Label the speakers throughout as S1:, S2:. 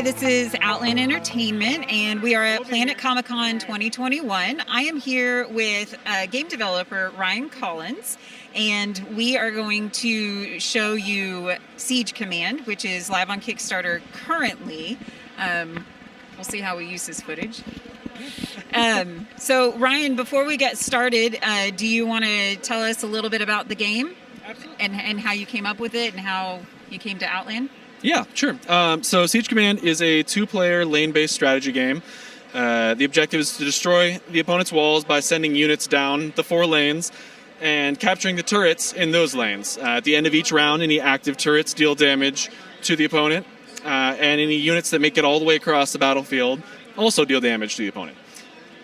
S1: Hi, this is Outland Entertainment, and we are at Planet Comicon 2021. I am here with game developer Ryan Collins, and we are going to show you Siege Command, which is live on Kickstarter currently. We'll see how we use this footage. So, Ryan, before we get started, do you want to tell us a little bit about the game? Absolutely. And how you came up with it and how you came to Outland?
S2: Yeah, sure. So Siege Command is a two-player lane-based strategy game. The objective is to destroy the opponent's walls by sending units down the 4 lanes and capturing the turrets in those lanes. At the end of each round, any active turrets deal damage to the opponent, and any units that make it all the way across the battlefield also deal damage to the opponent.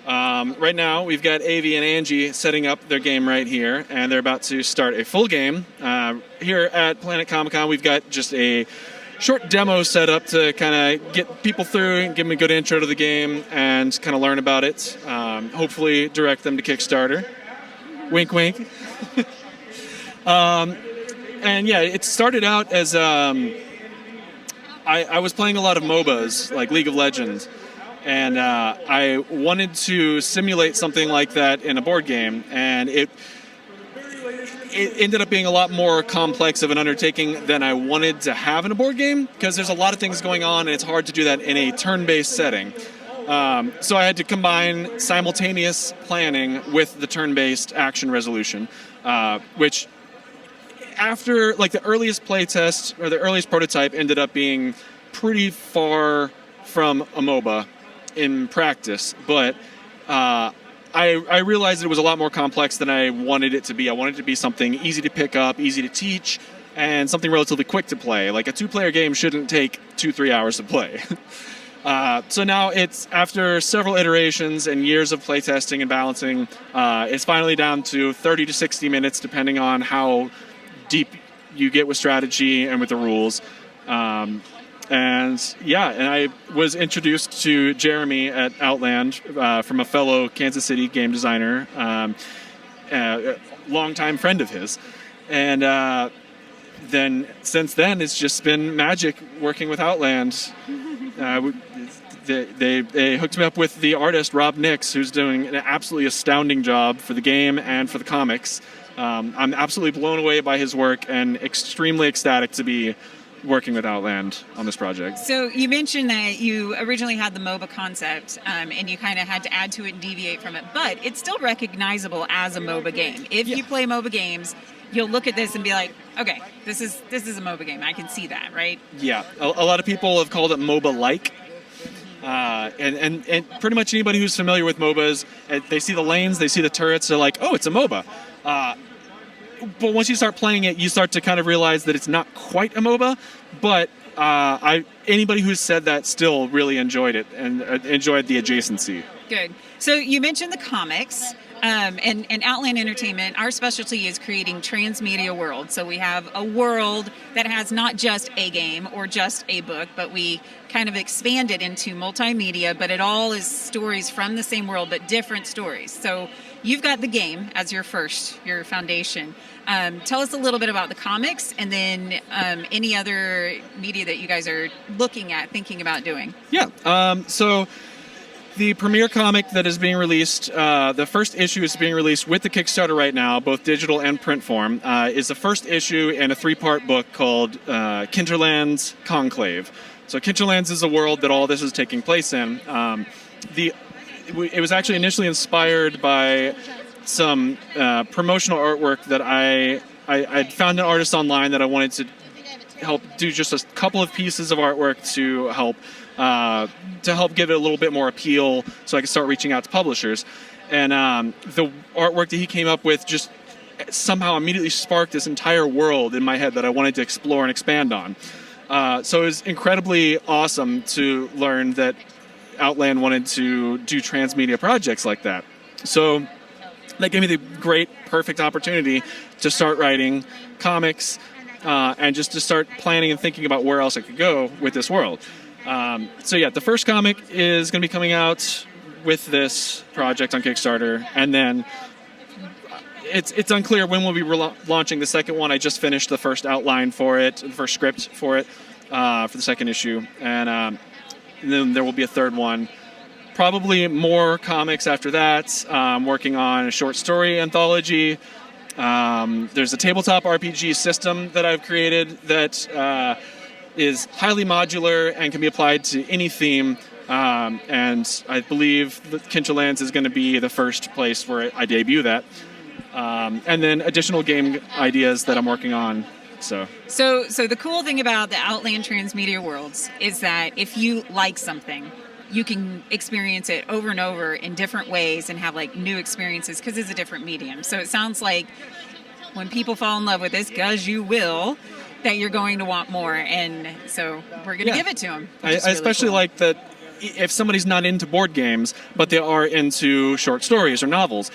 S2: Right now, we've got Avi and Angie setting up their game right here, and they're about to start a full game. Here at Planet Comicon, we've got just a short demo set up to kind of get people through and give them a good intro to the game and kind of learn about it. Hopefully direct them to Kickstarter. Wink, wink. And yeah, it started out as I was playing a lot of MOBAs, like League of Legends, and I wanted to simulate something like that in a board game, and it ended up being a lot more complex of an undertaking than I wanted to have in a board game, because there's a lot of things going on and it's hard to do that in a turn-based setting. So I had to combine simultaneous planning with the turn-based action resolution, which after like the earliest playtest or the earliest prototype ended up being pretty far from a MOBA in practice, but I realized it was a lot more complex than I wanted it to be. I wanted it to be something easy to pick up, easy to teach, and something relatively quick to play. Like a 2-player game shouldn't take 2-3 hours to play. So now it's, after several iterations and years of playtesting and balancing, it's finally down to 30 to 60 minutes, depending on how deep you get with strategy and with the rules. And yeah, and I was introduced to Jeremy at Outland from a fellow Kansas City game designer, a longtime friend of his. And then since then, it's just been magic working with Outland. They hooked me up with the artist, Rob Nix, who's doing an absolutely astounding job for the game and for the comics. I'm absolutely blown away by his work and extremely ecstatic to be working with Outland on this project.
S1: So you mentioned that you originally had the MOBA concept, and you kind of had to add to it and deviate from it, but it's still recognizable as a MOBA game. If you play MOBA games, you'll look at this and be like, okay, this is a MOBA game. I can see that, right? Yeah,
S2: a lot of people have called it MOBA-like. And pretty much anybody who's familiar with MOBAs, they see the lanes, they see the turrets, they're like, oh, it's a MOBA. But once you start playing it, you start to kind of realize that it's not quite a MOBA, but anybody who's said that still really enjoyed it and enjoyed the adjacency.
S1: Good. So you mentioned the comics, and Outland Entertainment, our specialty is creating transmedia worlds. So we have a world that has not just a game or just a book, but we kind of expand it into multimedia, but it all is stories from the same world, but different stories. So you've got the game as your foundation. Tell us a little bit about the comics, and then any other media that you guys are looking at, thinking about doing.
S2: Yeah. So the premiere comic that is being released, the first issue is being released with the Kickstarter right now, both digital and print form, is the first issue in a 3-part book called Kinterland's Conclave. So Kinterland's is a world that all this is taking place in. It was actually initially inspired by some promotional artwork that I'd found an artist online that I wanted to help do just a couple of pieces of artwork to help give it a little bit more appeal, so I could start reaching out to publishers. And the artwork that he came up with just somehow immediately sparked this entire world in my head that I wanted to explore and expand on. So it was incredibly awesome to learn that Outland wanted to do transmedia projects like that. So that gave me the great, perfect opportunity to start writing comics and just to start planning and thinking about where else I could go with this world. So yeah, the first comic is going to be coming out with this project on Kickstarter, and then it's unclear when we'll be launching the second one. I just finished the first outline for it, the first script for it, for the second issue, and and then there will be a third one. Probably more comics after that. Working on a short story anthology. There's a tabletop RPG system that I've created that is highly modular and can be applied to any theme. And I believe that Kincha Lands is going to be the first place where I debut that. And then additional game ideas that I'm working on. So
S1: the cool thing about the Outland Transmedia Worlds is that if you like something, you can experience it over and over in different ways and have like new experiences because it's a different medium. So it sounds like when people fall in love with this, because you will, that you're going to want more. And so we're going to give it to them.
S2: I especially like that if somebody's not into board games, but they are into short stories or novels,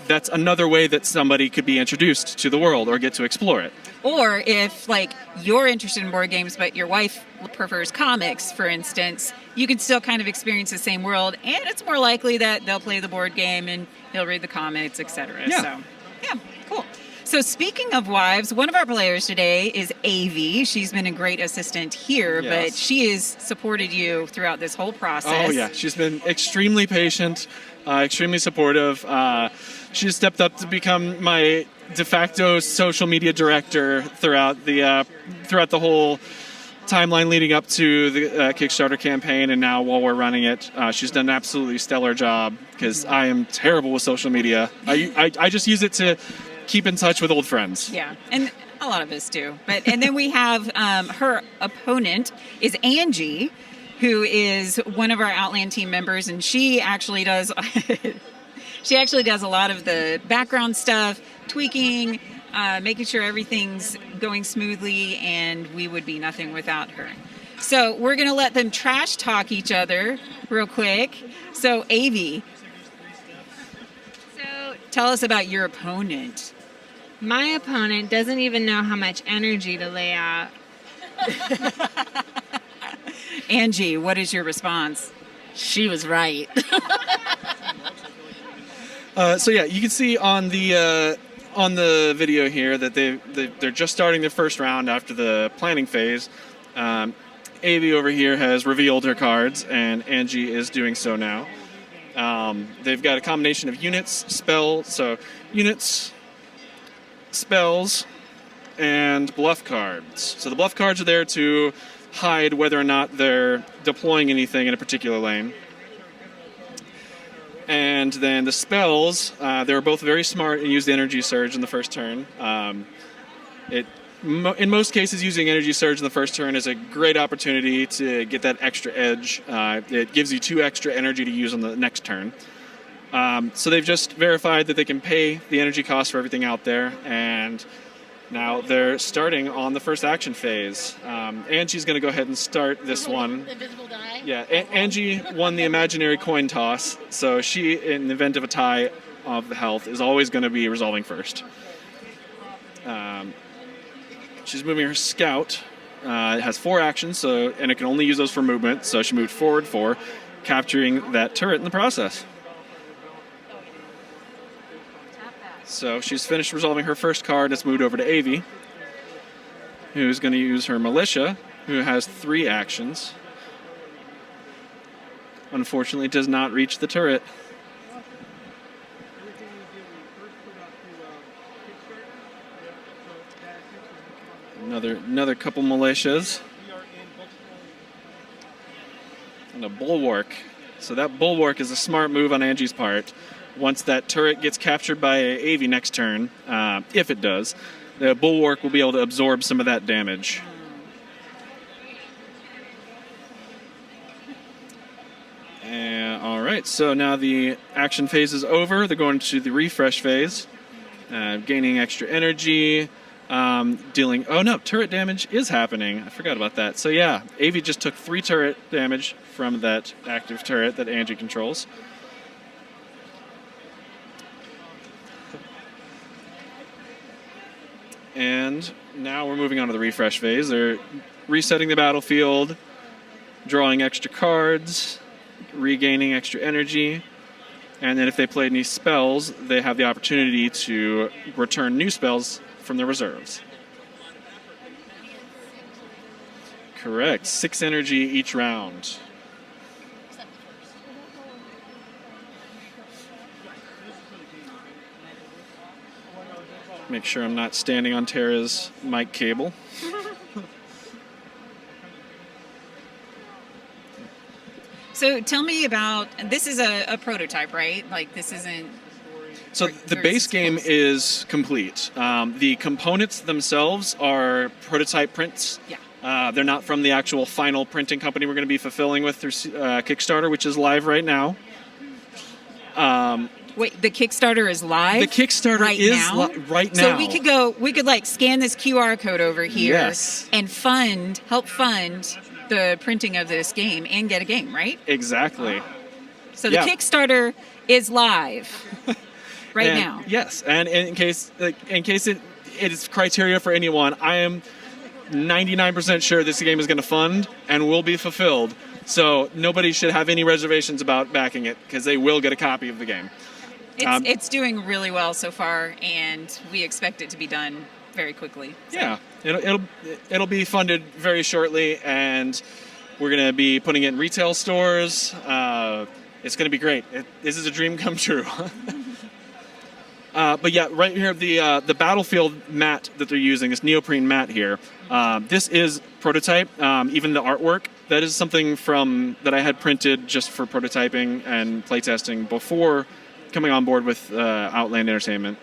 S2: that's another way that somebody could be introduced to the world or get to explore it.
S1: Or if, like, you're interested in board games, but your wife prefers comics, for instance, you can still kind of experience the same world, and it's more likely that they'll play the board game and they'll read the comics, etc.
S2: Yeah.
S1: So, yeah, cool. So speaking of wives, one of our players today is Avi. She's been a great assistant here, but she has supported you throughout this whole process.
S2: Oh, yeah. She's been extremely patient, extremely supportive. She's stepped up to become my de facto social media director throughout the whole timeline leading up to the Kickstarter campaign, and now while we're running it, she's done an absolutely stellar job because I am terrible with social media. I just use it to keep in touch with old friends.
S1: Yeah, and a lot of us do. And then we have her opponent is Angie, who is one of our Outland team members, and she actually does a lot of the background stuff, tweaking, making sure everything's going smoothly, and we would be nothing without her. So we're going to let them trash talk each other real quick. So Avi, tell us about your opponent.
S3: My opponent doesn't even know how much energy to lay out.
S1: Angie, what is your response?
S4: She was right.
S2: So yeah, you can see on the video here that they're just starting their first round after the planning phase. Avi over here has revealed her cards, and Angie is doing so now. They've got a combination of units, spells, and bluff cards. So the bluff cards are there to hide whether or not they're deploying anything in a particular lane. And then the spells, they're both very smart and use the energy surge in the first turn. In most cases, using energy surge in the first turn is a great opportunity to get that extra edge. It gives you 2 extra energy to use on the next turn. So they've just verified that they can pay the energy cost for everything out there, and now they're starting on the first action phase. Angie's going to go ahead and start this one.
S4: Invisible die?
S2: Yeah, Angie won the imaginary coin toss, so she, in the event of a tie of the health, is always going to be resolving first. She's moving her scout. It has 4 actions, and it can only use those for movement, so she moved forward 4, capturing that turret in the process. So she's finished resolving her first card. It's moved over to Avi, who's going to use her militia, who has 3 actions. Unfortunately, does not reach the turret. Another couple militias. And a bulwark. So that bulwark is a smart move on Angie's part. Once that turret gets captured by Avi next turn, if it does, the bulwark will be able to absorb some of that damage. All right, so now the action phase is over. They're going to the refresh phase, gaining extra energy, dealing... Oh no, turret damage is happening. I forgot about that. So yeah, Avi just took 3 turret damage from that active turret that Angie controls. And now we're moving on to the refresh phase. They're resetting the battlefield, drawing extra cards, regaining extra energy, and then if they play any spells, they have the opportunity to return new spells from their reserves. Correct. 6 energy each round. Make sure I'm not standing on Tara's mic cable.
S1: So tell me about, this is a prototype, right? Like this isn't...
S2: So the base game is complete. The components themselves are prototype prints.
S1: Yeah.
S2: They're not from the actual final printing company we're going to be fulfilling with through Kickstarter, which is live right now.
S1: Wait, the Kickstarter is live?
S2: The Kickstarter
S1: right
S2: is
S1: now?
S2: right now.
S1: So we could like scan this QR code over here
S2: Yes.
S1: and help fund the printing of this game and get a game, right?
S2: Exactly.
S1: So the Kickstarter is live right now.
S2: Yes, and in case it is criteria for anyone, I am 99% sure this game is going to fund and will be fulfilled. So nobody should have any reservations about backing it because they will get a copy of the game.
S1: It's doing really well so far, and we expect it to be done very quickly. So.
S2: Yeah, it'll be funded very shortly, and we're going to be putting it in retail stores. It's going to be great. This is a dream come true. But yeah, right here, the battlefield mat that they're using, this neoprene mat here, this is prototype. Even the artwork, that is something that I had printed just for prototyping and playtesting before coming on board with Outland Entertainment.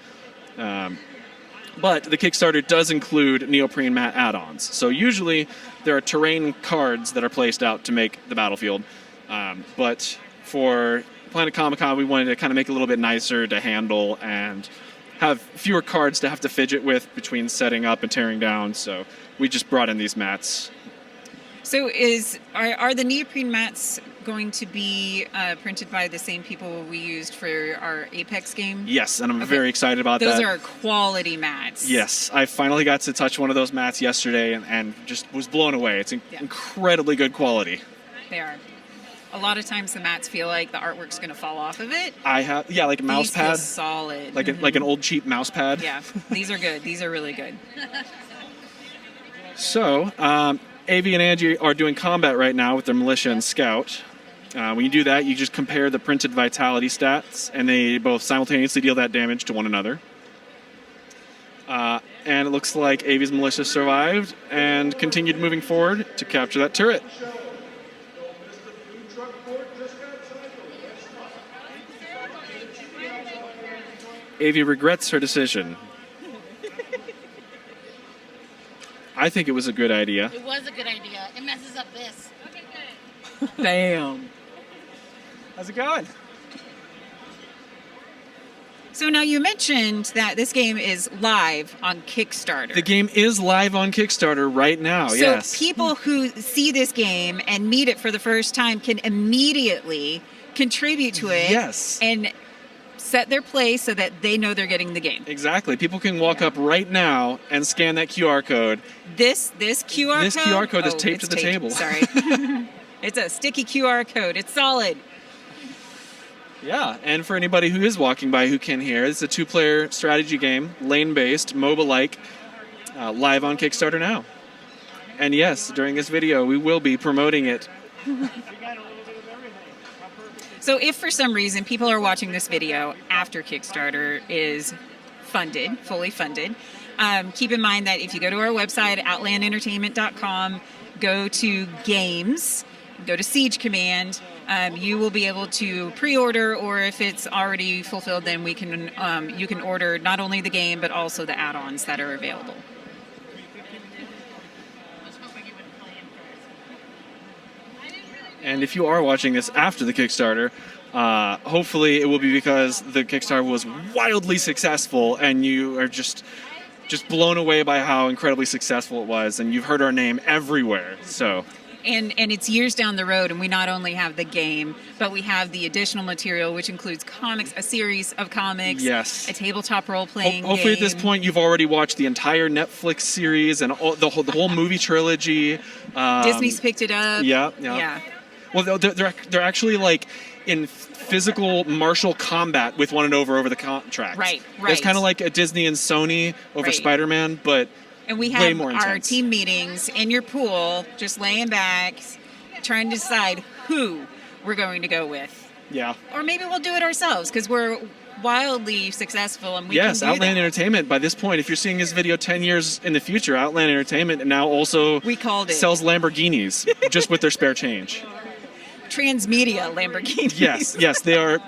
S2: But the Kickstarter does include neoprene mat add-ons. So usually there are terrain cards that are placed out to make the battlefield. But for Planet Comicon, we wanted to kind of make it a little bit nicer to handle and have fewer cards to have to fidget with between setting up and tearing down. So we just brought in these mats.
S1: So are the neoprene mats going to be printed by the same people we used for our Apex game?
S2: Yes, and I'm very excited about that.
S1: Those are quality mats.
S2: Yes, I finally got to touch one of those mats yesterday and just was blown away. It's incredibly good quality.
S1: They are. A lot of times the mats feel like the artwork's going to fall off of it.
S2: Like a mouse
S1: These
S2: pad.
S1: feel solid.
S2: Like an old cheap mouse pad.
S1: Yeah, these are good. These are really good.
S2: So, Avi and Angie are doing combat right now with their militia and scout. When you do that, you just compare the printed vitality stats, and they both simultaneously deal that damage to one another. And it looks like Avi's militia survived and continued moving forward to capture that turret. Avi regrets her decision. I think it was a good idea.
S4: It was a good idea. It messes up this. Okay, good.
S1: Bam.
S2: How's it going?
S1: So now you mentioned that this game is live on Kickstarter.
S2: The game is live on Kickstarter right now, yes.
S1: So people who see this game and meet it for the first time can immediately contribute to it.
S2: Yes.
S1: And set their place so that they know they're getting the game.
S2: Exactly. People can walk up right now and scan that QR code.
S1: This QR code?
S2: This QR code is taped to the table.
S1: Sorry. It's a sticky QR code. It's solid.
S2: Yeah, and for anybody who is walking by who can hear, it's a 2-player strategy game, lane-based, MOBA-like, live on Kickstarter now. And yes, during this video, we will be promoting it.
S1: So if for some reason people are watching this video after Kickstarter is funded, fully funded, keep in mind that if you go to our website, outlandentertainment.com, go to games, go to Siege Command, you will be able to pre-order, or if it's already fulfilled, then you can order not only the game but also the add-ons that are available.
S2: And if you are watching this after the Kickstarter, hopefully it will be because the Kickstarter was wildly successful and you are just blown away by how incredibly successful it was, and you've heard our name everywhere. So.
S1: And it's years down the road, and we not only have the game, but we have the additional material, which includes comics, a series of comics,
S2: yes,
S1: a tabletop role-playing
S2: Hopefully
S1: game.
S2: at this point you've already watched the entire Netflix series and the whole movie trilogy.
S1: Disney's picked it up.
S2: Yeah. Well, they're actually like in physical martial combat with one another over the contract.
S1: Right.
S2: It's kind of like a Disney and Sony over Spider-Man, but
S1: and we
S2: way
S1: have
S2: more
S1: our
S2: intense.
S1: team meetings in your pool, just laying back, trying to decide who we're going to go with.
S2: Yeah.
S1: Or maybe we'll do it ourselves because we're wildly successful, and we
S2: Yes,
S1: can do
S2: Outland
S1: that.
S2: Entertainment. By this point, if you're seeing this video 10 years in the future, Outland Entertainment now also
S1: We called it.
S2: sells Lamborghinis just with their spare change.
S1: Transmedia Lamborghini.
S2: Yes, they're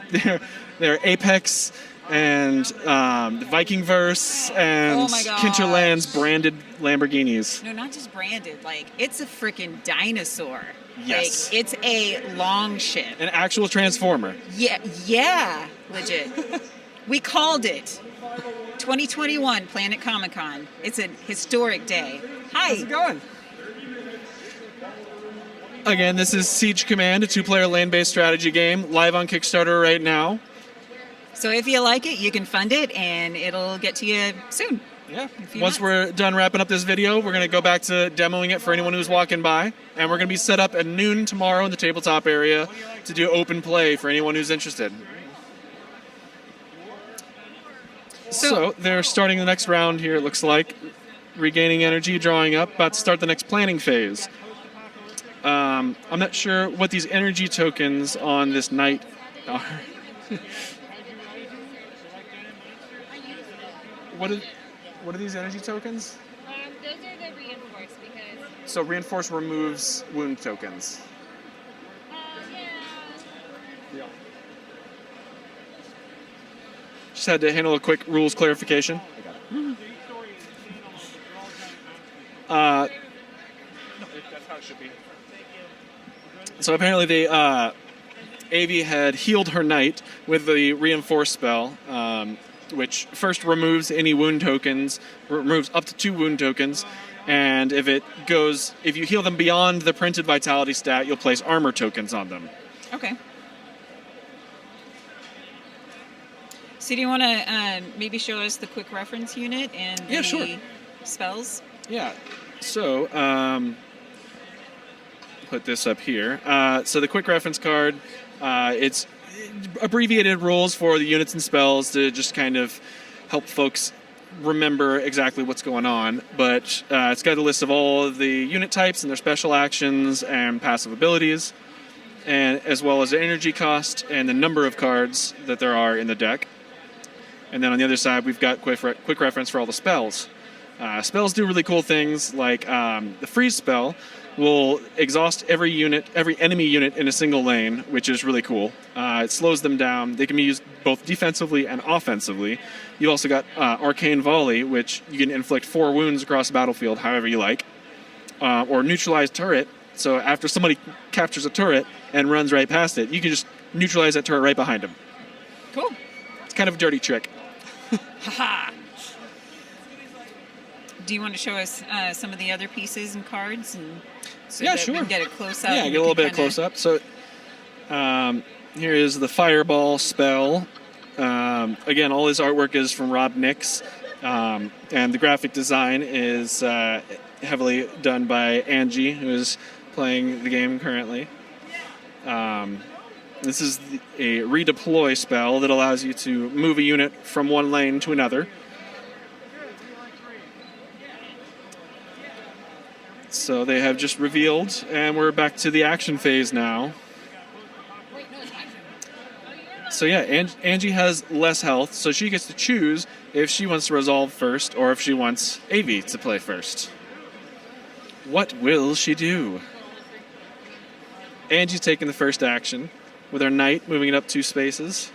S2: Apex and Vikingverse and
S1: Oh my gosh.
S2: Kincherland's branded Lamborghinis.
S1: No, not just branded. Like, it's a freaking dinosaur.
S2: Yes.
S1: Like, it's a long ship.
S2: An actual transformer.
S1: Yeah, legit. We called it. 2021 Planet Comicon. It's a historic day. Hi.
S2: How's it going? Again, this is Siege Command, a 2-player lane-based strategy game, live on Kickstarter right now.
S1: So if you like it, you can fund it, and it'll get to you soon.
S2: Yeah.
S1: In a few
S2: Once
S1: months.
S2: we're done wrapping up this video, we're going to go back to demoing it for anyone who's walking by. And we're going to be set up at noon tomorrow in the tabletop area to do open play for anyone who's interested. So they're starting the next round here, it looks like. Regaining energy, drawing up, about to start the next planning phase. I'm not sure what these energy tokens on this knight are. What are these energy tokens?
S3: Those are the reinforced because.
S2: So reinforce removes wound tokens. Yeah. Just had to handle a quick rules clarification. That's how it should be. So apparently they Avi had healed her knight with the reinforce spell, which first removes any wound tokens, removes up to 2 wound tokens, and if you heal them beyond the printed vitality stat, you'll place armor tokens on them.
S1: Okay. So do you want to maybe show us the quick reference unit and
S2: Yeah,
S1: the
S2: sure.
S1: spells?
S2: Yeah. So, put this up here. So the quick reference card, it's abbreviated rules for the units and spells to just kind of help folks remember exactly what's going on. But it's got a list of all of the unit types and their special actions and passive abilities, and as well as the energy cost and the number of cards that there are in the deck. And then on the other side, we've got quick reference for all the spells. Spells do really cool things, like the freeze spell will exhaust every enemy unit in a single lane, which is really cool. It slows them down. They can be used both defensively and offensively. You've also got Arcane Volley, which you can inflict 4 wounds across the battlefield however you like. Or Neutralize Turret, so after somebody captures a turret and runs right past it, you can just neutralize that turret right behind them.
S1: Cool.
S2: It's kind of a dirty trick.
S1: Haha. Do you want to show us some of the other pieces and cards, and so
S2: Yeah,
S1: that we
S2: sure.
S1: can get a close up?
S2: Yeah, get a little bit of close up. So here is the Fireball spell. Again, all his artwork is from Rob Nix, and the graphic design is heavily done by Angie, who is playing the game currently. This is a redeploy spell that allows you to move a unit from one lane to another. So they have just revealed, and we're back to the action phase now. So yeah, Angie has less health, so she gets to choose if she wants to resolve first or if she wants Avi to play first. What will she do? Angie's taking the first action with her knight, moving it up 2 spaces.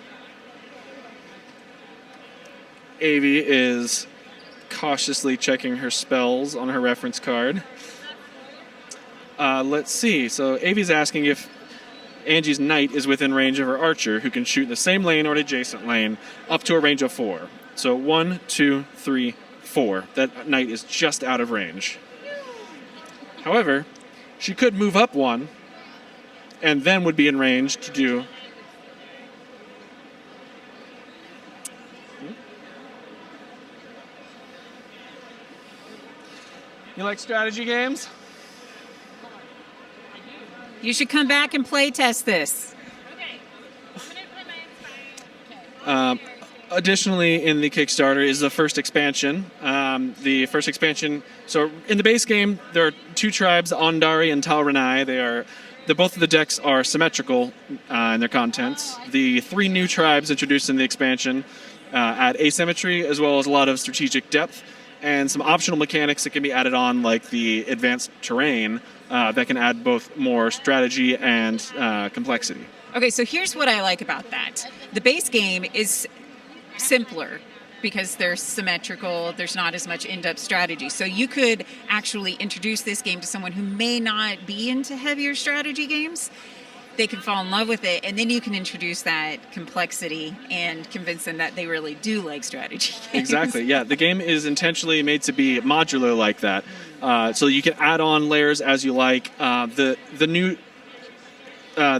S2: Avi is cautiously checking her spells on her reference card. Let's see. So Avi's asking if Angie's knight is within range of her archer, who can shoot in the same lane or an adjacent lane up to a range of 4. So 1, 2, 3, 4. That knight is just out of range. However, she could move up 1 and then would be in range to do... You like strategy games?
S1: You should come back and play test this.
S3: Okay. I'm gonna put my inspired.
S2: Additionally, in the Kickstarter is the first expansion. The first expansion, so in the base game, there are 2 tribes, Ondari and Talranai. They are both of the decks are symmetrical in their contents. The 3 new tribes introduced in the expansion add asymmetry as well as a lot of strategic depth and some optional mechanics that can be added on, like the advanced terrain that can add both more strategy and complexity.
S1: Okay, so here's what I like about that. The base game is simpler because they're symmetrical, there's not as much in-depth strategy. So you could actually introduce this game to someone who may not be into heavier strategy games. They can fall in love with it, and then you can introduce that complexity and convince them that they really do like strategy games.
S2: Exactly, yeah. The game is intentionally made to be modular like that. So you can add on layers as you like. The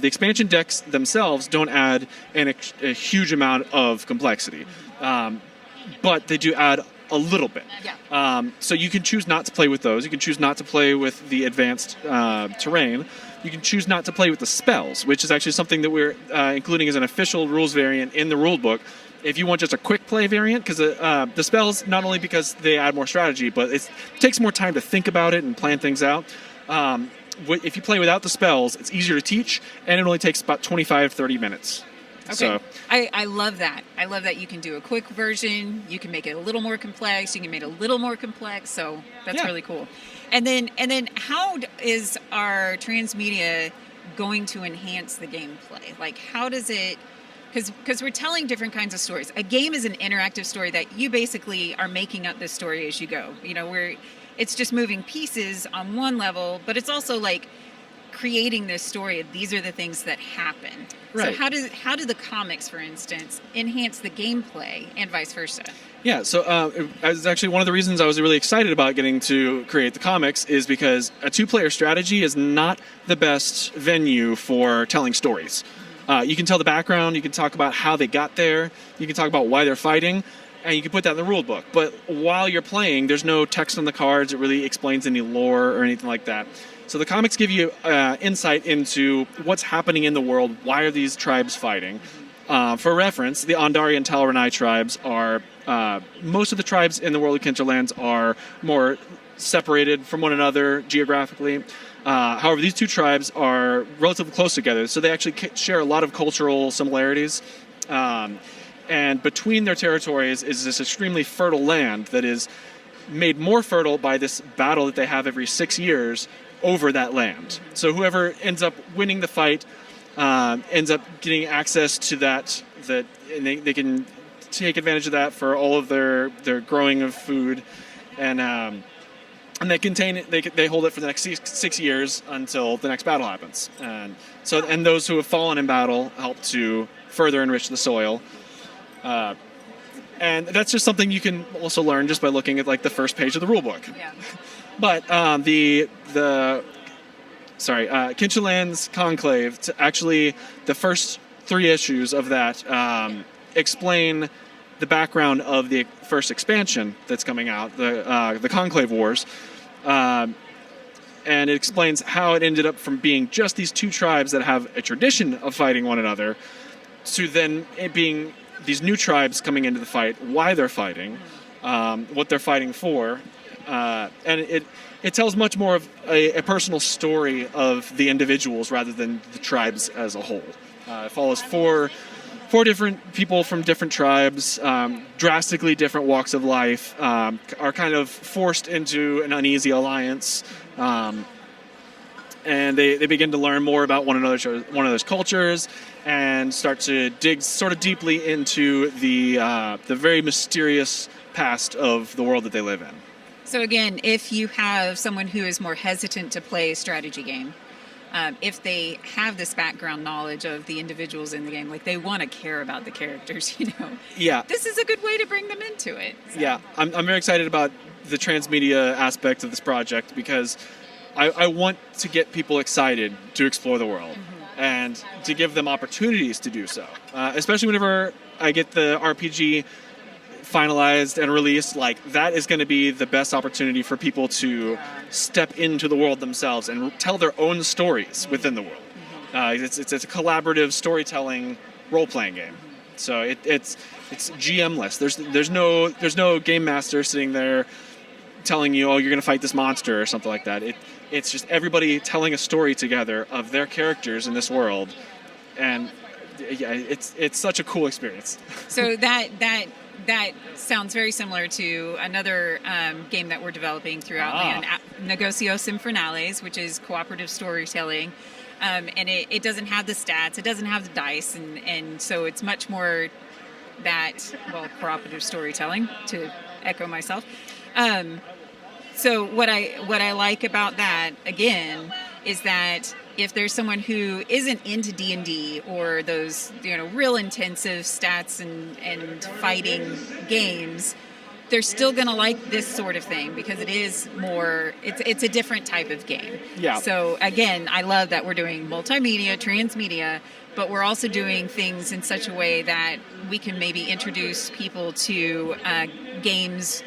S2: expansion decks themselves don't add a huge amount of complexity, but they do add a little bit.
S1: Yeah.
S2: So you can choose not to play with those. You can choose not to play with the advanced terrain. You can choose not to play with the spells, which is actually something that we're including as an official rules variant in the rulebook. If you want just a quick play variant, because the spells, not only because they add more strategy, but it takes more time to think about it and plan things out. If you play without the spells, it's easier to teach, and it only takes about 25, 30 minutes.
S1: Okay.
S2: So,
S1: I love that. I love that you can do a quick version. You can make it a little more complex. You can make it a little more complex. So that's really cool. And then how is our transmedia going to enhance the gameplay? Like, how does it? Because we're telling different kinds of stories. A game is an interactive story that you basically are making up this story as you go. You know, it's just moving pieces on one level, but it's also like creating this story of these are the things that happen.
S2: Right.
S1: So how do the comics, for instance, enhance the gameplay and vice versa?
S2: Yeah, so as actually one of the reasons I was really excited about getting to create the comics is because a 2-player strategy is not the best venue for telling stories. You can tell the background, you can talk about how they got there, you can talk about why they're fighting, and you can put that in the rule book. But while you're playing, there's no text on the cards that really explains any lore or anything like that. So the comics give you insight into what's happening in the world. Why are these tribes fighting? For reference, the Andari and Talranai tribes are... most of the tribes in the world of Kinterlands are more separated from one another geographically. However, these 2 tribes are relatively close together, so they actually share a lot of cultural similarities. And between their territories is this extremely fertile land that is made more fertile by this battle that they have every 6 years over that land. So whoever ends up winning the fight ends up getting access to that and they can take advantage of that for all of their growing of food, and they contain it. They hold it for the next 6 years until the next battle happens. And those who have fallen in battle help to further enrich the soil. And that's just something you can also learn just by looking at like the first page of the rule book.
S1: Yeah.
S2: But Kinterlands Conclave, actually the first 3 issues of that explain the background of the first expansion that's coming out, the Conclave Wars, and it explains how it ended up from being just these 2 tribes that have a tradition of fighting one another to then it being these new tribes coming into the fight, why they're fighting, what they're fighting for, and it tells much more of a personal story of the individuals rather than the tribes as a whole. It follows four different people from different tribes, drastically different walks of life, are kind of forced into an uneasy alliance, and they begin to learn more about one another's cultures and start to dig sort of deeply into the very mysterious past of the world that they live in.
S1: So again, if you have someone who is more hesitant to play a strategy game, if they have this background knowledge of the individuals in the game, like they want to care about the characters,
S2: Yeah.
S1: This is a good way to bring them into it. So.
S2: Yeah, I'm very excited about the transmedia aspect of this project because I want to get people excited to explore the world and to give them opportunities to do so. Especially whenever I get the RPG finalized and released, like that is going to be the best opportunity for people to step into the world themselves and tell their own stories within the world. It's a collaborative storytelling role-playing game, so it's GM-less. There's no game master sitting there telling you, oh, you're going to fight this monster or something like that. It's just everybody telling a story together of their characters in this world, and yeah, it's such a cool experience.
S1: So that sounds very similar to another game that we're developing through Outland, Negocios Infernales, which is cooperative storytelling. And it doesn't have the stats, it doesn't have the dice, and so it's much more cooperative storytelling, to echo myself. So what I like about that, again, is that if there's someone who isn't into D&D or those, real intensive stats and fighting games, they're still going to like this sort of thing because it is more, it's a different type of game.
S2: Yeah.
S1: So again, I love that we're doing multimedia, transmedia, but we're also doing things in such a way that we can maybe introduce people to games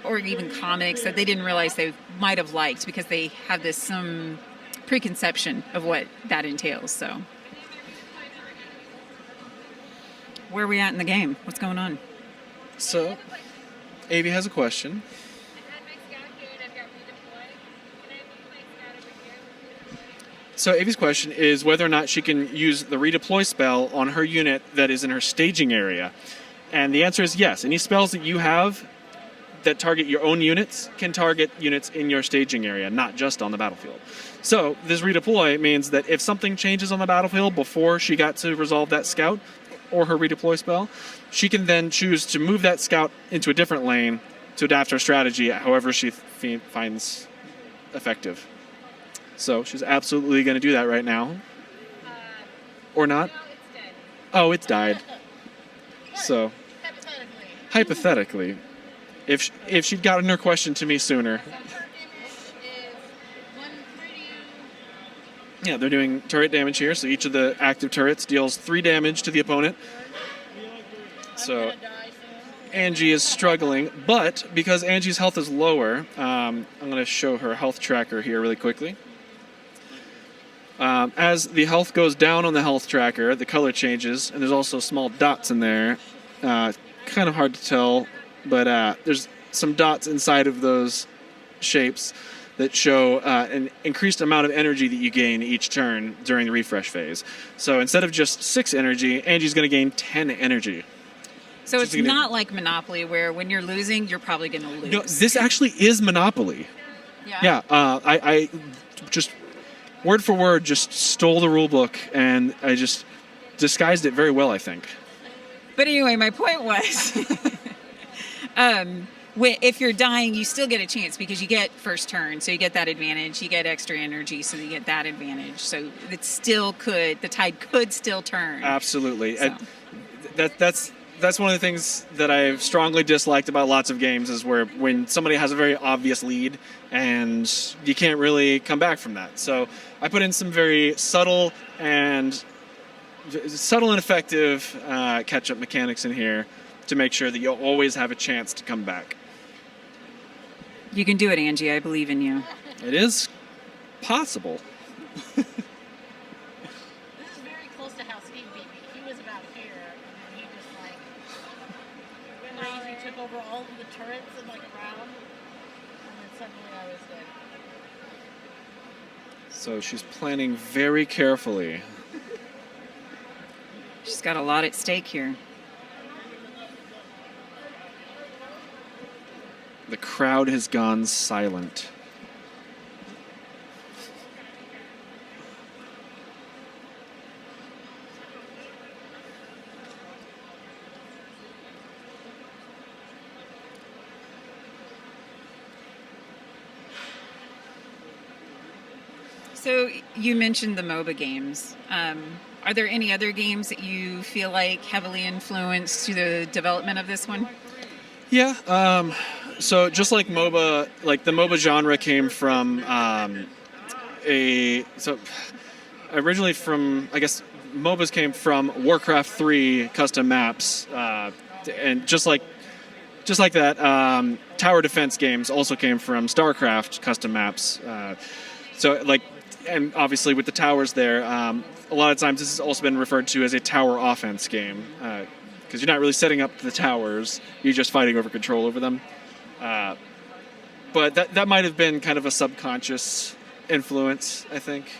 S1: or even comics that they didn't realize they might have liked because they have this some preconception of what that entails. So where are we at in the game? What's going on?
S2: So Avi has a question. So Avi's question is whether or not she can use the redeploy spell on her unit that is in her staging area. And the answer is yes. Any spells that you have that target your own units can target units in your staging area, not just on the battlefield. So this redeploy means that if something changes on the battlefield before she got to resolve that scout or her redeploy spell, she can then choose to move that scout into a different lane to adapt her strategy however she finds effective. So she's absolutely going to do that right now. Or not? Oh, it's died. So, hypothetically, if she'd gotten her question to me sooner. Yeah, they're doing turret damage here, so each of the active turrets deals 3 damage to the opponent. So Angie is struggling, but because Angie's health is lower, I'm going to show her health tracker here really quickly. As the health goes down on the health tracker, the color changes, and there's also small dots in there. Kind of hard to tell, but there's some dots inside of those shapes that show an increased amount of energy that you gain each turn during the refresh phase. So instead of just 6 energy, Angie's going to gain 10 energy.
S1: So it's not like Monopoly where when you're losing, you're probably going to lose.
S2: No, this actually is Monopoly.
S1: Yeah.
S2: I just word for word just stole the rule book and I just disguised it very well, I think.
S1: But anyway, my point was, if you're dying, you still get a chance because you get first turn, so you get that advantage. You get extra energy, so you get that advantage. So the tide could still turn.
S2: Absolutely.
S1: So.
S2: That's one of the things that I've strongly disliked about lots of games is where when somebody has a very obvious lead and you can't really come back from that. So I put in some very subtle and effective catch-up mechanics in here to make sure that you'll always have a chance to come back.
S1: You can do it, Angie. I believe in you.
S2: It is possible.
S4: This is very close to how Steve beat me. He was about here, and then he just crazy took over all of the turrets in a round, and then suddenly I was dead.
S2: So she's planning very carefully.
S1: She's got a lot at stake here.
S2: The crowd has gone silent.
S1: So you mentioned the MOBA games. Are there any other games that you feel like heavily influenced to the development of this one?
S2: Yeah. So just like MOBA, the MOBA genre came from originally from, I guess, MOBAs came from Warcraft 3 custom maps, and just like that, tower defense games also came from StarCraft custom maps. And obviously with the towers there, a lot of times this has also been referred to as a tower offense game, because you're not really setting up the towers, you're just fighting over control over them. but that might have been kind of a subconscious influence, I think.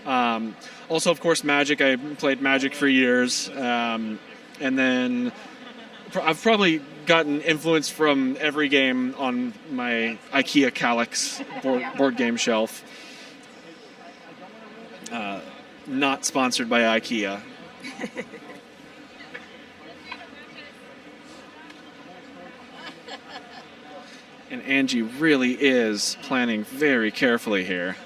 S2: Also, of course, Magic. I played Magic for years, and then I've probably gotten influence from every game on my IKEA Calyx board game shelf. Not sponsored by IKEA. And Angie really is planning very carefully here.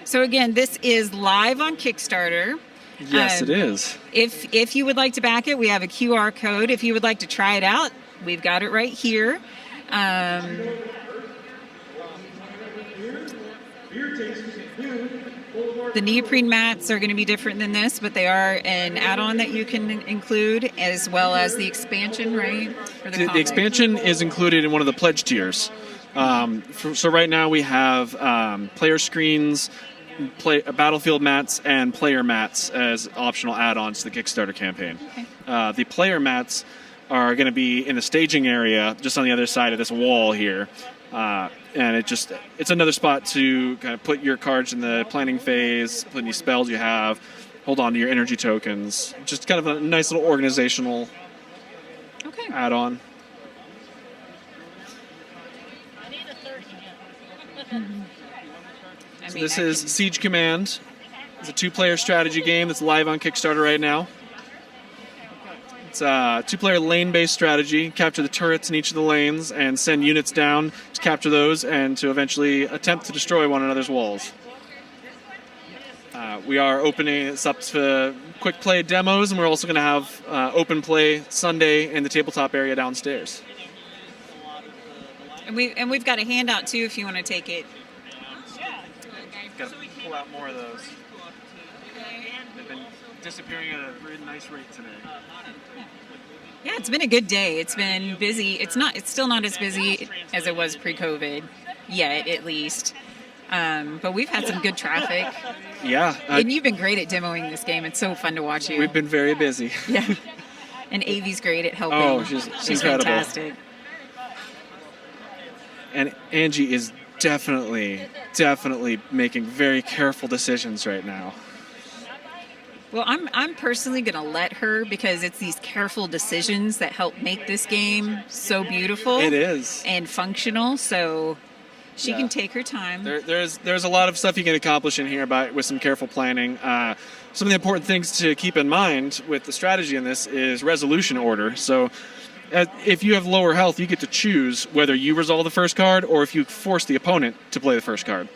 S1: So again, this is live on Kickstarter.
S2: Yes, it is.
S1: If you would like to back it, we have a QR code. If you would like to try it out, we've got it right here. The Neoprene Mats are going to be different than this, but they are an add-on that you can include, as well as the expansion, right? For the
S2: The expansion is included in one of the pledge tiers. So right now we have player screens, battlefield mats, and player mats as optional add-ons to the Kickstarter campaign.
S1: Okay.
S2: The player mats are going to be in the staging area, just on the other side of this wall here. And it's another spot to kind of put your cards in the planning phase, put any spells you have, hold on to your energy tokens. Just kind of a nice little organizational add-on.
S4: I need a third again.
S2: So this is Siege Command. It's a 2-player strategy game that's live on Kickstarter right now. It's a 2-player lane-based strategy. Capture the turrets in each of the lanes and send units down to capture those and to eventually attempt to destroy one another's walls. We are opening this up to quick play demos, and we're also going to have open play Sunday in the tabletop area downstairs.
S1: And we've got a handout too if you want to take it.
S2: Got to pull out more of those. They've been disappearing at a very nice rate today.
S1: Yeah, it's been a good day. It's been busy. It's still not as busy as it was pre-COVID yet, at least. But we've had some good traffic.
S2: Yeah.
S1: And you've been great at demoing this game. It's so fun to watch you.
S2: We've been very busy.
S1: Yeah. And Avi's great at helping.
S2: Oh, she's incredible.
S1: Fantastic.
S2: And Angie is definitely making very careful decisions right now.
S1: Well, I'm personally going to let her, because it's these careful decisions that help make this game so beautiful.
S2: It is.
S1: And functional, so she can take her time.
S2: There's a lot of stuff you can accomplish in here with some careful planning. Some of the important things to keep in mind with the strategy in this is resolution order. So if you have lower health, you get to choose whether you resolve the first card or if you force the opponent to play the first card.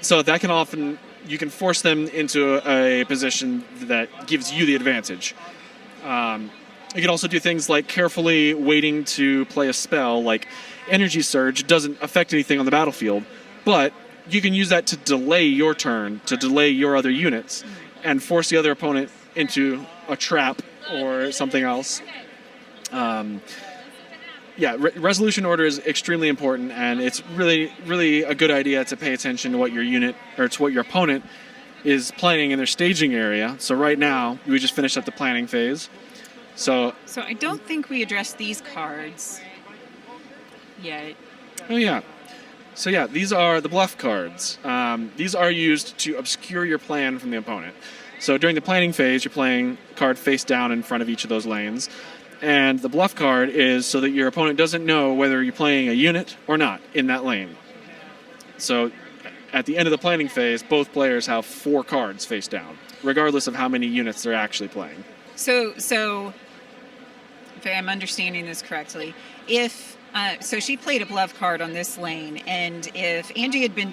S2: So that can often, you can force them into a position that gives you the advantage. You can also do things like carefully waiting to play a spell, like Energy Surge doesn't affect anything on the battlefield, but you can use that to delay your turn, to delay your other units, and force the other opponent into a trap or something else. Resolution order is extremely important, and it's really a good idea to pay attention to what your unit, or to what your opponent is playing in their staging area. So right now, we just finished up the planning phase. So
S1: I don't think we addressed these cards yet.
S2: Oh yeah. So yeah, these are the Bluff Cards. These are used to obscure your plan from the opponent. So during the planning phase, you're playing a card face down in front of each of those lanes. And the Bluff card is so that your opponent doesn't know whether you're playing a unit or not in that lane. So at the end of the planning phase, both players have 4 cards face down, regardless of how many units they're actually playing.
S1: So if I'm understanding this correctly, if so she played a Bluff card on this lane, and if Angie had been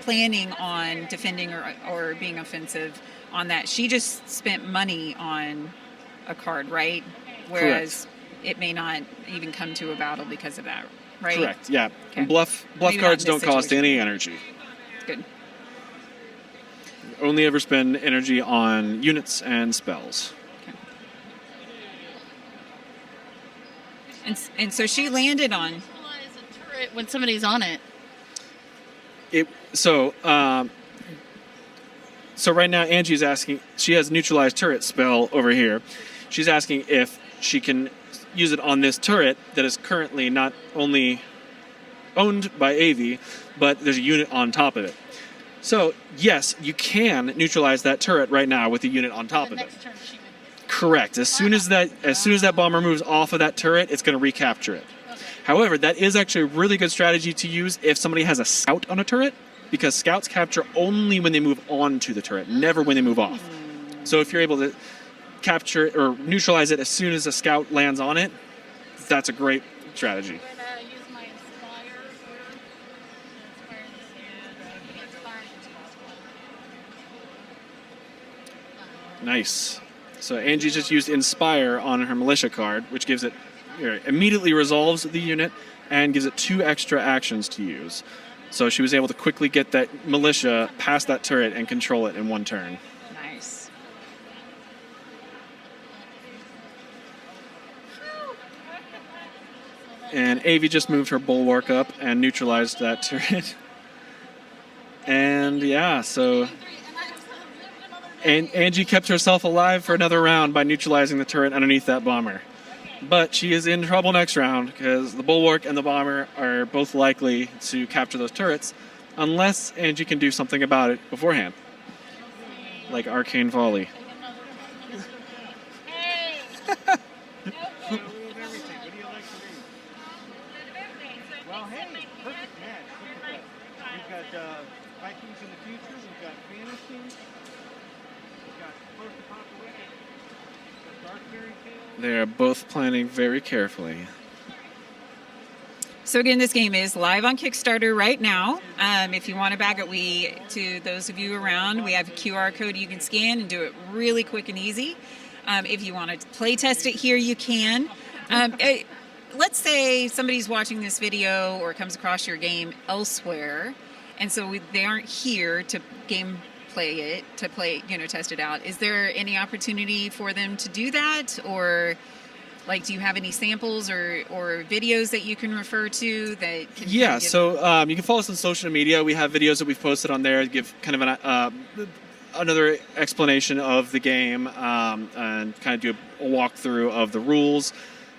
S1: planning on defending or being offensive on that, she just spent money on a card, right? Whereas it may not even come to a battle because of that, right?
S2: Correct, yeah.
S1: Okay.
S2: And Bluff cards don't cost any energy.
S1: Good.
S2: Only ever spend energy on units and spells.
S1: Okay. And so she landed on...
S4: Realize a turret when somebody's on it.
S2: So right now, Angie's asking. She has neutralized turret spell over here. She's asking if she can use it on this turret that is currently not only owned by Avi, but there's a unit on top of it. So yes, you can neutralize that turret right now with a unit on top of it.
S4: Next turn she would.
S2: Correct. As soon as that bomber moves off of that turret, it's going to recapture it.
S4: Okay.
S2: However, that is actually a really good strategy to use if somebody has a scout on a turret, because scouts capture only when they move onto the turret, never when they move off. So if you're able to capture or neutralize it as soon as a scout lands on it, that's a great strategy.
S4: I'm gonna use my inspire here. Inspire this and inspire this.
S2: Nice. So Angie just used Inspire on her militia card, which gives it immediately resolves the unit and gives it 2 extra actions to use. So she was able to quickly get that militia past that turret and control it in 1 turn.
S1: Nice.
S2: And Avi just moved her bulwark up and neutralized that turret. And yeah, so and Angie kept herself alive for another round by neutralizing the turret underneath that bomber. But she is in trouble next round because the bulwark and the bomber are both likely to capture those turrets unless Angie can do something about it beforehand. Like Arcane Volley.
S4: Hey!
S5: Well, hey, perfect match. Look at that. We've got Vikings in the future. We've got fantasy. We've got post-apocalyptic. We've got dark fairy tales.
S2: They are both planning very carefully.
S1: So again, this game is live on Kickstarter right now. If you want to back it, to those of you around, we have a QR code you can scan and do it really quick and easy. If you want to play test it here, you can. Let's say somebody's watching this video or comes across your game elsewhere, and so they aren't here to test it out. Is there any opportunity for them to do that, or do you have any samples or videos that you can refer to that can
S2: so you can follow us on social media. We have videos that we've posted on there to give kind of another explanation of the game and kind of do a walkthrough of the rules.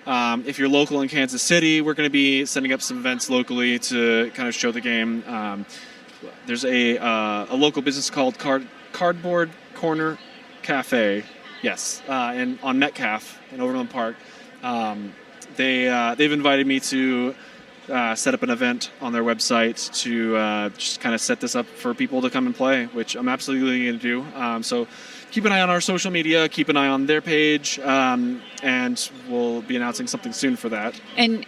S2: If you're local in Kansas City, we're going to be setting up some events locally to kind of show the game. There's a local business called Cardboard Corner Cafe, yes, and on Metcalf in Overland Park. They've invited me to set up an event on their website to just kind of set this up for people to come and play, which I'm absolutely going to do. So keep an eye on our social media, keep an eye on their page, and we'll be announcing something soon for that.
S1: And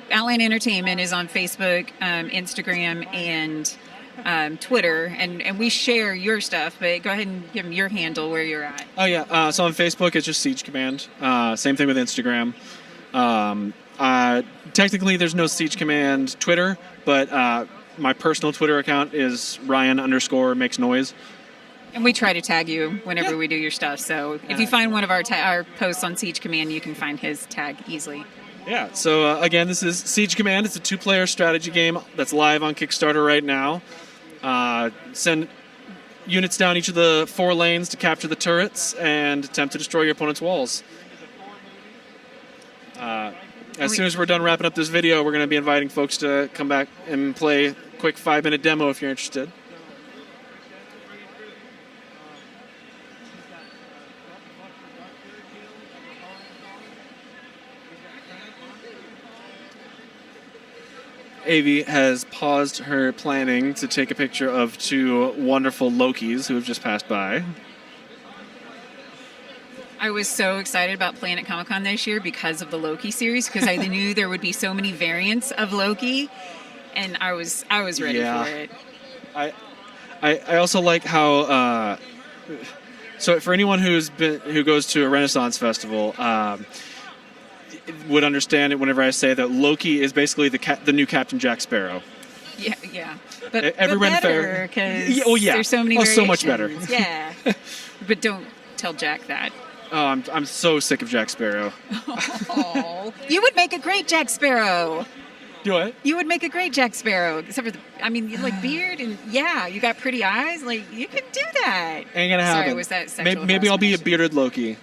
S1: Outland Entertainment is on Facebook, Instagram, and Twitter, and we share your stuff, but go ahead and give them your handle where you're at.
S2: Oh yeah, so on Facebook it's just Siege Command. Same thing with Instagram. Technically there's no Siege Command Twitter, but my personal Twitter account is Ryan_makes_noise.
S1: And we try to tag you whenever we do your stuff, so if you find one of our posts on Siege Command, you can find his tag easily.
S2: Yeah, so again, this is Siege Command. It's a 2-player strategy game that's live on Kickstarter right now. Send units down each of the 4 lanes to capture the turrets and attempt to destroy your opponent's walls. As soon as we're done wrapping up this video, we're going to be inviting folks to come back and play a quick 5-minute demo if you're interested. Avi has paused her planning to take a picture of 2 wonderful Lokis who have just passed by.
S1: I was so excited about Planet Comicon this year because of the Loki series, because I knew there would be so many variants of Loki, and I was ready for it.
S2: I also like how so for anyone who goes to a Renaissance festival, would understand it whenever I say that Loki is basically the new Captain Jack Sparrow.
S1: Yeah. But
S2: every
S1: better, because there's so many variations.
S2: So much better.
S1: Yeah. But don't tell Jack that.
S2: Oh, I'm so sick of Jack Sparrow.
S1: Oh, you would make a great Jack Sparrow.
S2: Do what?
S1: You would make a great Jack Sparrow, except for you like beard and you got pretty eyes. Like you could do that.
S2: Ain't gonna happen.
S1: Sorry, was that sexual
S2: Maybe I'll be a
S1: harassment?
S2: bearded Loki.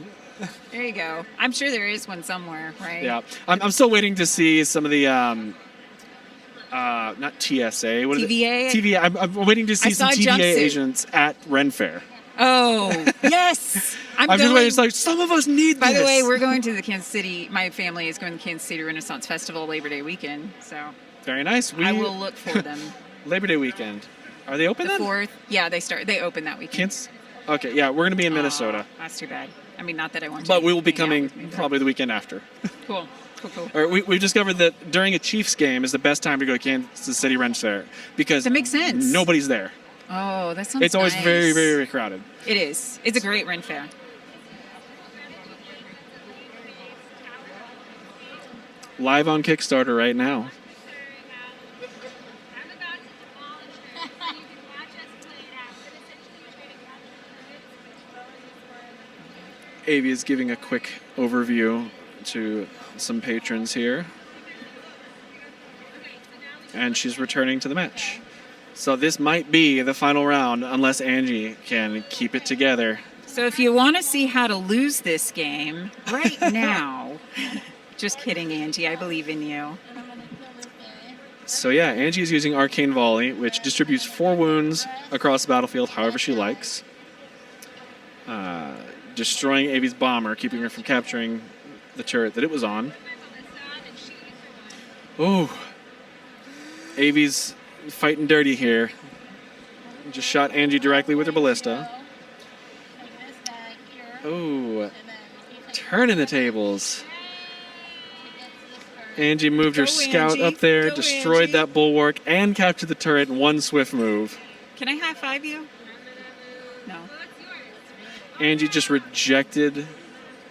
S1: There you go. I'm sure there is one somewhere, right?
S2: Yeah, I'm still waiting to see some of the not TSA, what is it?
S1: TVA?
S2: TVA. I'm waiting to see
S1: I
S2: some
S1: saw a
S2: TVA
S1: jumpsuit.
S2: agents at Ren Fair.
S1: Oh yes,
S2: I'm just waiting. It's like some of us need
S1: By
S2: this.
S1: the way, we're going to the Kansas City. My family is going to the Kansas City Renaissance Festival Labor Day weekend, so
S2: very nice.
S1: I will look for them.
S2: Labor Day weekend. Are they open
S1: The
S2: then?
S1: 4th. Yeah, they open that weekend.
S2: Kansas. Okay, yeah, we're gonna be in Minnesota,
S1: Aw, that's too bad. I mean, not that I want to.
S2: but we will be
S1: hang out
S2: coming
S1: with me, but-
S2: probably the weekend after.
S1: Cool.
S2: Or we've discovered that during a Chiefs game is the best time to go to Kansas City Ren Fair because
S1: That makes sense.
S2: nobody's there.
S1: Oh, that sounds
S2: It's always
S1: nice.
S2: very, very, very crowded.
S1: It is. It's a great Ren Fair.
S2: Live on Kickstarter right now.
S4: I'm about to demolish this, so you can watch us play it out. But essentially, you're going to capture the turrets,
S2: Avi is giving a quick overview to some patrons here. And she's returning to the match. So this might be the final round unless Angie can keep it together.
S1: So if you want to see how to lose this game right now, just kidding, Angie. I believe in you.
S4: and I'm going to kill this guy.
S2: So yeah, Angie is using Arcane Volley, which distributes 4 wounds across the battlefield however she likes. Destroying Avi's bomber, keeping her from capturing the turret that it was on. Oh, Avi's fighting dirty here. Just shot Angie directly with her ballista.
S4: Take this guy here,
S2: Oh,
S4: and then you take
S2: turning the tables.
S4: to get to this turret.
S2: Angie moved her
S1: Go,
S2: scout
S1: Angie.
S2: up there,
S1: Go,
S2: destroyed
S1: Angie.
S2: that bulwark, and captured the turret in one swift move.
S1: Can I high five you? No.
S2: Angie just rejected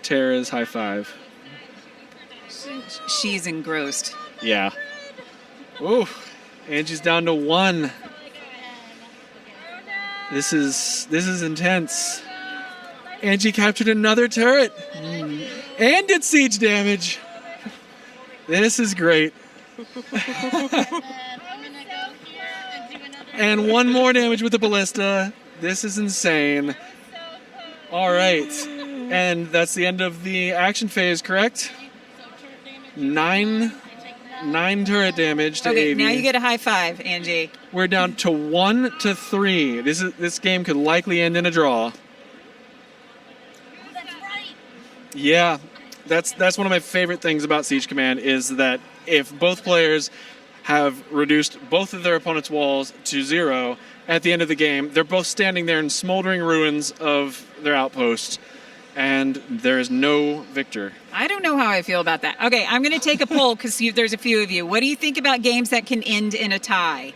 S2: Tara's high five.
S1: She's engrossed.
S2: Yeah. Ooh, Angie's down to 1. This is intense. Angie captured another turret and did siege damage. This is great.
S4: And I'm going to go here and do another.
S2: And 1 more damage with the ballista. This is insane. All right. And that's the end of the action phase, correct?
S4: So turret damage.
S2: 9 turret damage to
S1: Okay,
S2: Avi.
S1: now you get a high five, Angie.
S2: We're down to 1 to 3. This game could likely end in a draw.
S4: That's right.
S2: Yeah, that's one of my favorite things about Siege Command is that if both players have reduced both of their opponent's walls to 0 at the end of the game, they're both standing there in smoldering ruins of their outpost, and there is no victor.
S1: I don't know how I feel about that. Okay, I'm going to take a poll because there's a few of you. What do you think about games that can end in a tie?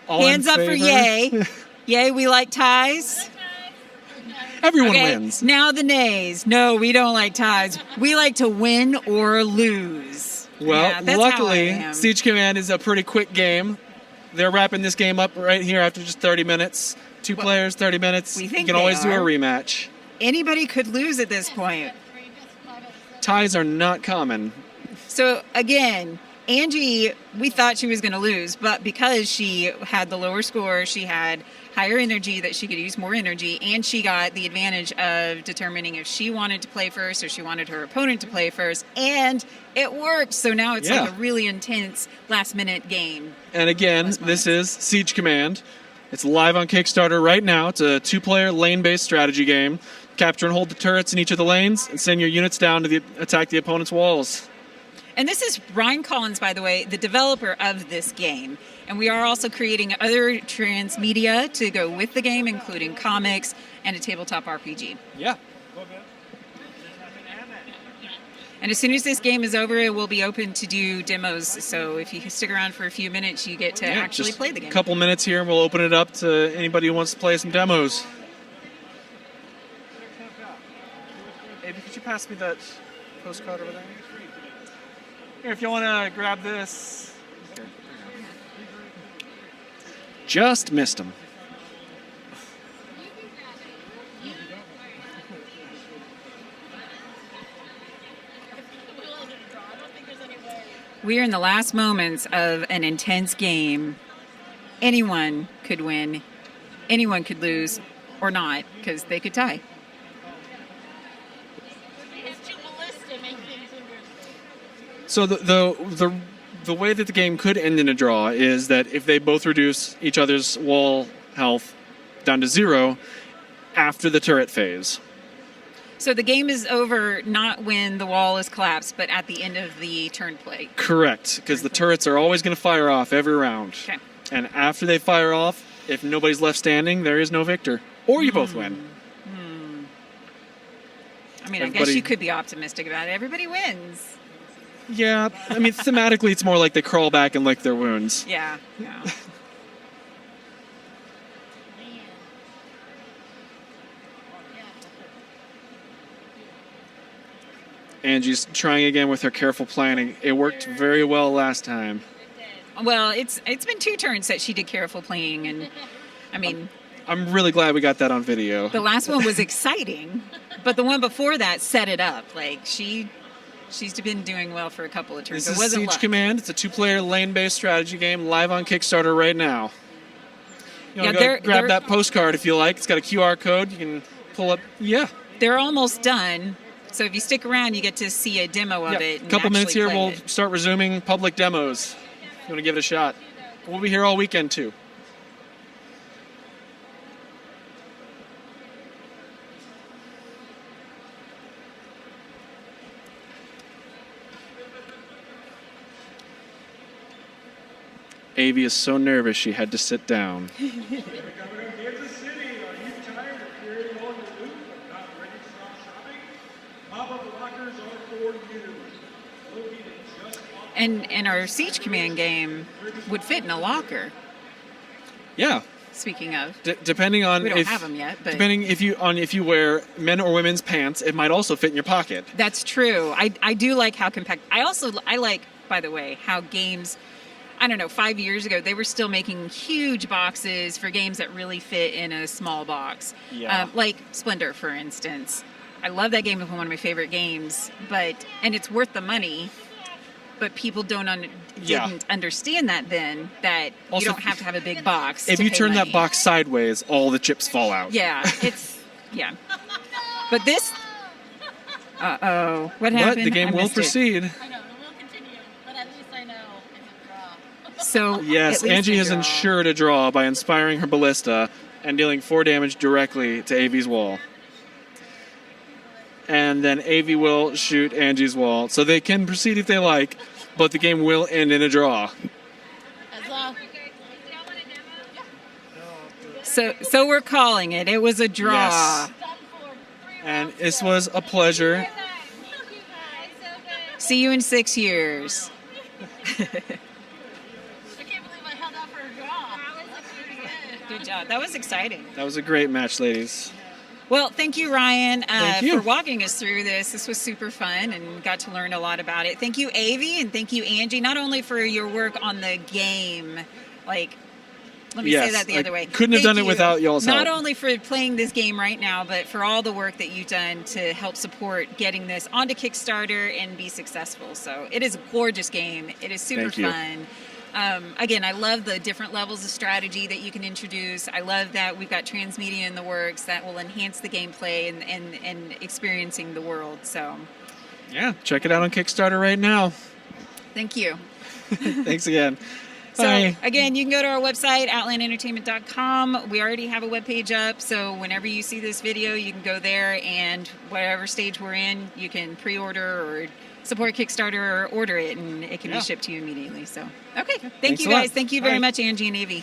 S2: All in
S1: Hands up for
S2: favor?
S1: yay. Yay, we like ties.
S2: Everyone
S1: Okay,
S2: wins.
S1: now the nays. No, we don't like ties. We like to win or lose.
S2: Well,
S1: Yeah, that's
S2: luckily,
S1: how I am.
S2: Siege Command is a pretty quick game. They're wrapping this game up right here after just 30 minutes. 2 players, 30 minutes.
S1: we
S2: You
S1: think
S2: can
S1: they
S2: always do a
S1: are.
S2: rematch.
S1: Anybody could lose at this point.
S2: Ties are not common.
S1: So again, Angie, we thought she was going to lose, but because she had the lower score, she had higher energy that she could use more energy, and she got the advantage of determining if she wanted to play first or she wanted her opponent to play first, and it worked. So now it's like
S2: Yeah.
S1: a really intense last-minute game.
S2: And again,
S1: Last
S2: this is Siege Command. It's live on Kickstarter right now. It's a 2-player lane-based strategy game. Capture and hold the turrets in each of the lanes and send your units down to attack the opponent's walls.
S1: And this is Ryan Collins, by the way, the developer of this game. And we are also creating other transmedia to go with the game, including comics and a tabletop RPG.
S2: Yeah.
S1: And as soon as this game is over, it will be open to do demos. So if you stick around for a few minutes, you get to actually
S2: just
S1: play the game.
S2: A couple minutes here, and we'll open it up to anybody who wants to play some demos. Hey, could you pass me that postcard over there? Here, if you want to grab this. Okay, just missed him.
S1: We are in the last moments of an intense game. Anyone could win, anyone could lose, or not, because they could tie.
S6: It's too ballista make things interesting.
S2: So the way that the game could end in a draw is that if they both reduce each other's wall health down to 0 after the turret phase.
S1: So the game is over not when the wall is collapsed, but at the end of the turn play.
S2: Correct, because the turrets are always going to fire off every round.
S1: Okay.
S2: And after they fire off, if nobody's left standing, there is no victor. Or you both win.
S1: I mean, I guess
S2: Everybody-
S1: you could be optimistic about it. Everybody wins.
S2: Yeah, I mean, thematically, it's more like they crawl back and lick their wounds.
S1: Yeah.
S2: Angie's trying again with her careful planning. It worked very well last time.
S1: Well, it's been 2 turns that she did careful playing, and I mean,
S2: I'm really glad we got that on video.
S1: the last one was exciting, but the one before that set it up. Like she's been doing well for a couple of turns.
S2: This
S1: It
S2: is
S1: wasn't
S2: Siege
S1: luck.
S2: Command. It's a 2-player lane-based strategy game live on Kickstarter right now. You want
S1: Yeah,
S2: to
S1: they're-
S2: grab
S1: they're-
S2: that postcard if you like. It's got a QR code. You can pull up. Yeah.
S1: They're almost done, so if you stick around, you get to see a demo of
S2: Yeah,
S1: it.
S2: a
S1: And
S2: couple minutes
S1: actually
S2: here,
S1: play
S2: we'll
S1: it.
S2: start resuming public demos. You want to give it a shot? We'll be here all weekend, too. Avi is so nervous she had to sit down.
S5: Kansas City, are you tired of carrying on the loop but not ready to stop shopping? Pop-up lockers are for you. Located just off
S1: And our Siege Command game would fit in a locker.
S2: Yeah,
S1: Speaking of,
S2: depending on
S1: we don't
S2: if
S1: have them yet, but
S2: depending if you wear men or women's pants, it might also fit in your pocket.
S1: that's true. I do like how compact. I like, by the way, how games. I don't know, 5 years ago, they were still making huge boxes for games that really fit in a small box.
S2: Yeah.
S1: Like Splendor, for instance. I love that game. It's one of my favorite games, and it's worth the money. But people didn't understand that then, that
S2: Also,
S1: you don't have to have a big box.
S2: If
S1: to
S2: you
S1: pay
S2: turn
S1: money.
S2: that box sideways, all the chips fall out.
S1: Yeah, yeah. But this. What happened?
S2: But the game
S1: I
S2: will
S1: missed it.
S2: proceed.
S6: I know, it will continue, but at least I know it's a draw.
S1: So
S2: Yes,
S1: at least
S2: Angie
S1: a
S2: has
S1: draw.
S2: ensured a draw by inspiring her ballista and dealing 4 damage directly to Avi's wall. And then Avi will shoot Angie's wall. So they can proceed if they like, but the game will end in a draw.
S6: As long
S1: So we're calling it. It was a draw.
S2: Yes. And this was a pleasure.
S4: Thank you guys. So good.
S1: See you in 6 years.
S6: I can't believe I held out for a draw. That's pretty good.
S1: Good job. That was exciting.
S2: That was a great match, ladies.
S1: Well, thank you, Ryan,
S2: Thank you.
S1: for walking us through this. This was super fun and got to learn a lot about it. Thank you, Avi, and thank you, Angie, not only for your work on the game, like, let me say
S2: Yes,
S1: that the
S2: I
S1: other way.
S2: couldn't have
S1: Thank
S2: done it
S1: you,
S2: without y'all's
S1: Not
S2: help.
S1: only for playing this game right now, but for all the work that you've done to help support getting this onto Kickstarter and be successful. So it is a gorgeous game. It is super
S2: Thank you.
S1: fun. Again, I love the different levels of strategy that you can introduce. I love that we've got transmedia in the works that will enhance the gameplay and experiencing the world. So
S2: Yeah, check it out on Kickstarter right now.
S1: thank you.
S2: Thanks again.
S1: So
S2: Bye.
S1: again, you can go to our website, outlandentertainment.com. We already have a webpage up, so whenever you see this video, you can go there, and whatever stage we're in, you can pre-order or support Kickstarter or order it, and it can
S2: Yeah.
S1: be shipped to you immediately. So, okay. Thank
S2: Thanks
S1: you
S2: a lot.
S1: guys. Thank you very
S2: Bye.
S1: much, Angie and Evie.